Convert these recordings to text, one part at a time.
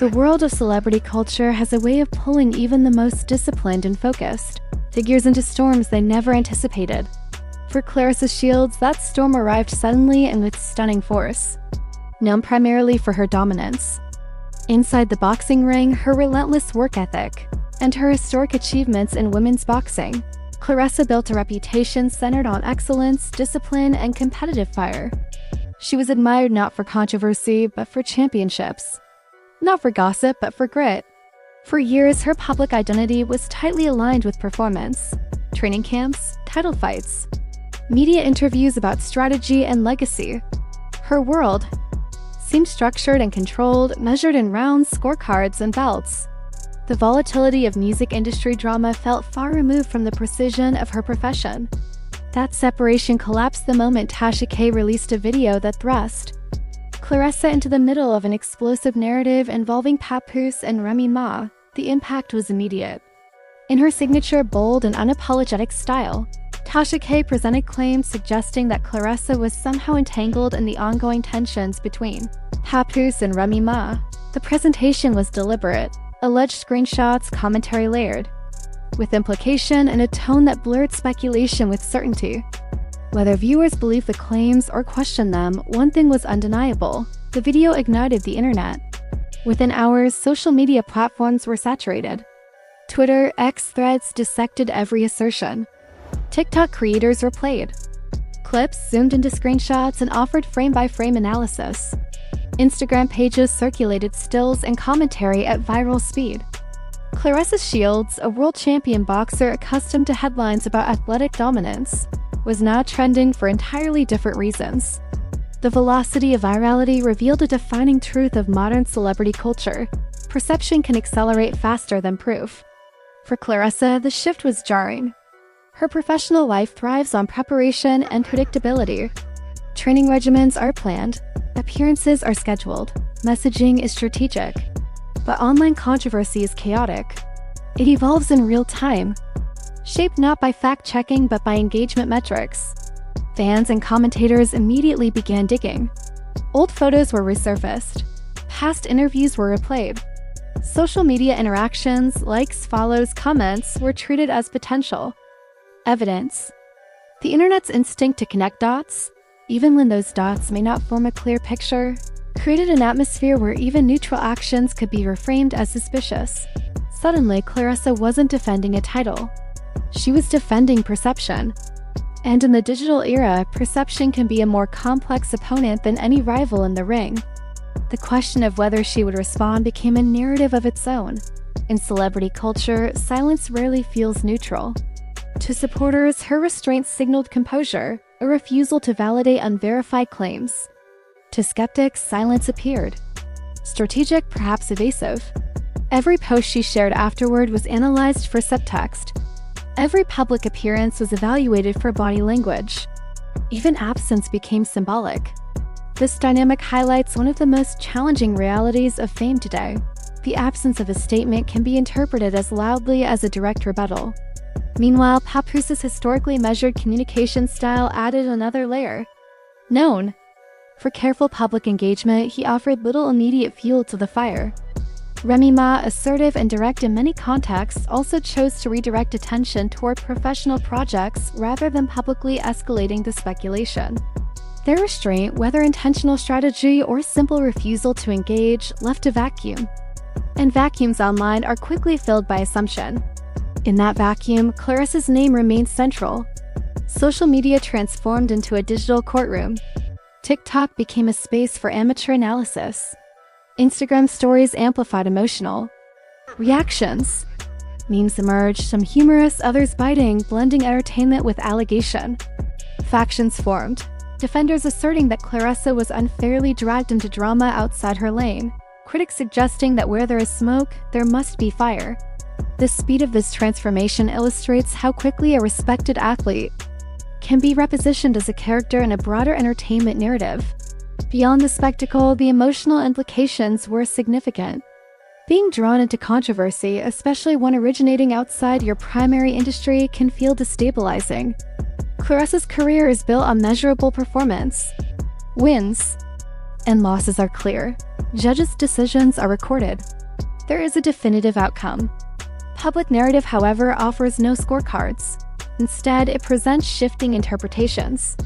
The world of celebrity culture has a way of pulling even the most disciplined and focused figures into storms they never anticipated. For Claressa Shields, that storm arrived suddenly and with stunning force. Known primarily for her dominance inside the boxing ring, her relentless work ethic, and her historic achievements in women's boxing, Claressa built a reputation centered on excellence, discipline, and competitive fire. She was admired not for controversy, but for championships. Not for gossip, but for grit. For years, her public identity was tightly aligned with performance, training camps, title fights, media interviews about strategy and legacy. Her world seemed structured and controlled, measured in rounds, scorecards, and belts. The volatility of music industry drama felt far removed from the precision of her profession. That separation collapsed the moment Tasha K released a video that thrust Claressa into the middle of an explosive narrative involving Papoose and Remy Ma. The impact was immediate. In her signature bold and unapologetic style, Tasha K presented claims suggesting that Claressa was somehow entangled in the ongoing tensions between Papoose and Remy Ma. The presentation was deliberate, alleged screenshots, commentary layered, with implication and a tone that blurred speculation with certainty. Whether viewers believed the claims or questioned them, one thing was undeniable: the video ignited the internet. Within hours, social media platforms were saturated. Twitter, X threads dissected every assertion. TikTok creators replayed clips, zoomed into screenshots, and offered frame-by-frame analysis. Instagram pages circulated stills and commentary at viral speed. Claressa Shields, a world champion boxer accustomed to headlines about athletic dominance, was now trending for entirely different reasons. The velocity of virality revealed a defining truth of modern celebrity culture: perception can accelerate faster than proof. For Claressa, the shift was jarring. Her professional life thrives on preparation and predictability. Training regimens are planned, appearances are scheduled, messaging is strategic. But online controversy is chaotic. It evolves in real time, shaped not by fact-checking but by engagement metrics. Fans and commentators immediately began digging. Old photos were resurfaced. Past interviews were replayed. Social media interactions, likes, follows, comments, were treated as potential evidence. The internet's instinct to connect dots, even when those dots may not form a clear picture, created an atmosphere where even neutral actions could be reframed as suspicious. Suddenly, Claressa wasn't defending a title. She was defending perception. And in the digital era, perception can be a more complex opponent than any rival in the ring. The question of whether she would respond became a narrative of its own. In celebrity culture, silence rarely feels neutral. To supporters, her restraint signaled composure, a refusal to validate unverified claims. To skeptics, silence appeared strategic, perhaps evasive. Every post she shared afterward was analyzed for subtext. Every public appearance was evaluated for body language. Even absence became symbolic. This dynamic highlights one of the most challenging realities of fame today. The absence of a statement can be interpreted as loudly as a direct rebuttal. Meanwhile, Papoose's historically measured communication style added another layer. Known for careful public engagement, he offered little immediate fuel to the fire. Remy Ma, assertive and direct in many contexts, also chose to redirect attention toward professional projects rather than publicly escalating the speculation. Their restraint, whether intentional strategy or simple refusal to engage, left a vacuum. And vacuums online are quickly filled by assumption. In that vacuum, Claressa's name remained central. Social media transformed into a digital courtroom. TikTok became a space for amateur analysis. Instagram stories amplified emotional reactions. Memes emerged, some humorous, others biting, blending entertainment with allegation. Factions formed, defenders asserting that Claressa was unfairly dragged into drama outside her lane, critics suggesting that where there is smoke, there must be fire. The speed of this transformation illustrates how quickly a respected athlete can be repositioned as a character in a broader entertainment narrative. Beyond the spectacle, the emotional implications were significant. Being drawn into controversy, especially one originating outside your primary industry, can feel destabilizing. Claressa's career is built on measurable performance. Wins and losses are clear. Judges' decisions are recorded. There is a definitive outcome. Public narrative, however, offers no scorecards. Instead, it presents shifting interpretations.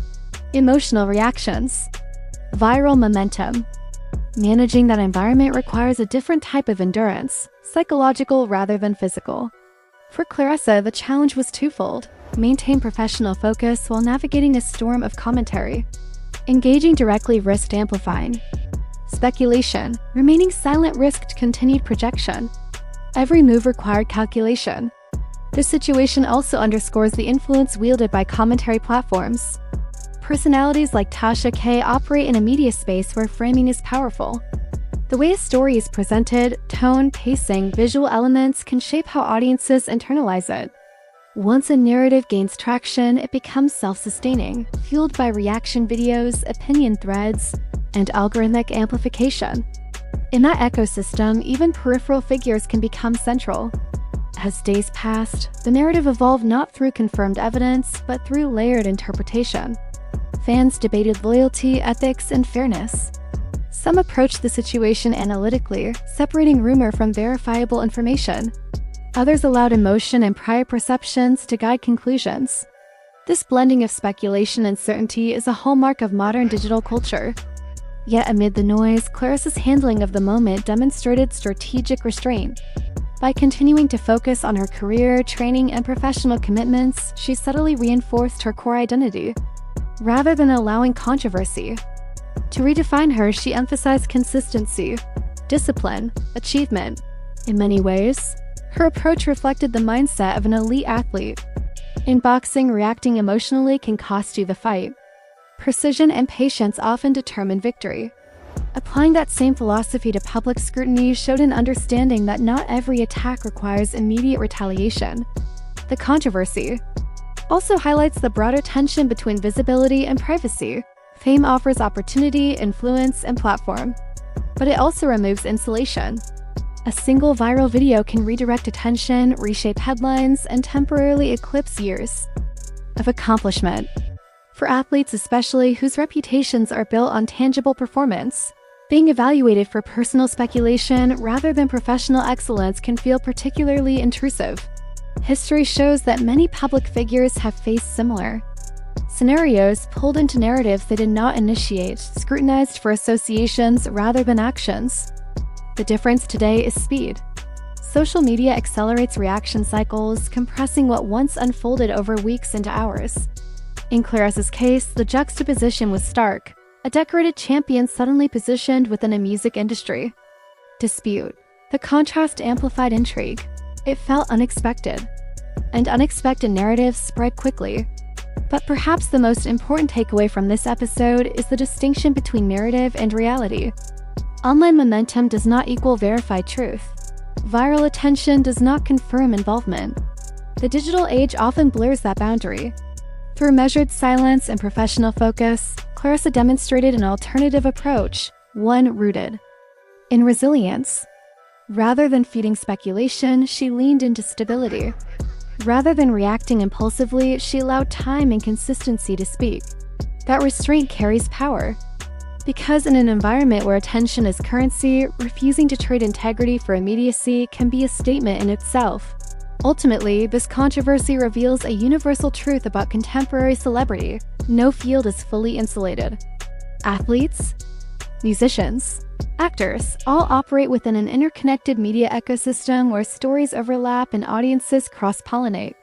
Emotional reactions. Viral momentum. Managing that environment requires a different type of endurance, psychological rather than physical. For Claressa, the challenge was twofold: maintain professional focus while navigating a storm of commentary. Engaging directly risked amplifying. Speculation. Remaining silent risked continued projection. Every move required calculation. This situation also underscores the influence wielded by commentary platforms. Personalities like Tasha K operate in a media space where framing is powerful. The way a story is presented, tone, pacing, visual elements can shape how audiences internalize it. Once a narrative gains traction, it becomes self-sustaining, fueled by reaction videos, opinion threads, and algorithmic amplification. In that ecosystem, even peripheral figures can become central. As days passed, the narrative evolved not through confirmed evidence, but through layered interpretation. Fans debated loyalty, ethics, and fairness. Some approached the situation analytically, separating rumor from verifiable information. Others allowed emotion and prior perceptions to guide conclusions. This blending of speculation and certainty is a hallmark of modern digital culture. Yet amid the noise, Claressa's handling of the moment demonstrated strategic restraint. By continuing to focus on her career, training, and professional commitments, she subtly reinforced her core identity, rather than allowing controversy. To redefine her, she emphasized consistency, discipline, achievement. In many ways, her approach reflected the mindset of an elite athlete. In boxing, reacting emotionally can cost you the fight. Precision and patience often determine victory. Applying that same philosophy to public scrutiny showed an understanding that not every attack requires immediate retaliation. The controversy also highlights the broader tension between visibility and privacy. Fame offers opportunity, influence, and platform, but it also removes insulation. A single viral video can redirect attention, reshape headlines, and temporarily eclipse years of accomplishment. For athletes especially, whose reputations are built on tangible performance, being evaluated for personal speculation rather than professional excellence can feel particularly intrusive. History shows that many public figures have faced similar scenarios, pulled into narratives they did not initiate, scrutinized for associations rather than actions. The difference today is speed. Social media accelerates reaction cycles, compressing what once unfolded over weeks into hours. In Claressa's case, the juxtaposition was stark. A decorated champion suddenly positioned within a music industry dispute. The contrast amplified intrigue. It felt unexpected. And unexpected narratives spread quickly. But perhaps the most important takeaway from this episode is the distinction between narrative and reality. Online momentum does not equal verified truth. Viral attention does not confirm involvement. The digital age often blurs that boundary. Through measured silence and professional focus, Claressa demonstrated an alternative approach, one rooted in resilience. Rather than feeding speculation, she leaned into stability. Rather than reacting impulsively, she allowed time and consistency to speak. That restraint carries power. Because in an environment where attention is currency, refusing to trade integrity for immediacy can be a statement in itself. Ultimately, this controversy reveals a universal truth about contemporary celebrity: no field is fully insulated. Athletes, musicians, actors all operate within an interconnected media ecosystem where stories overlap and audiences cross-pollinate.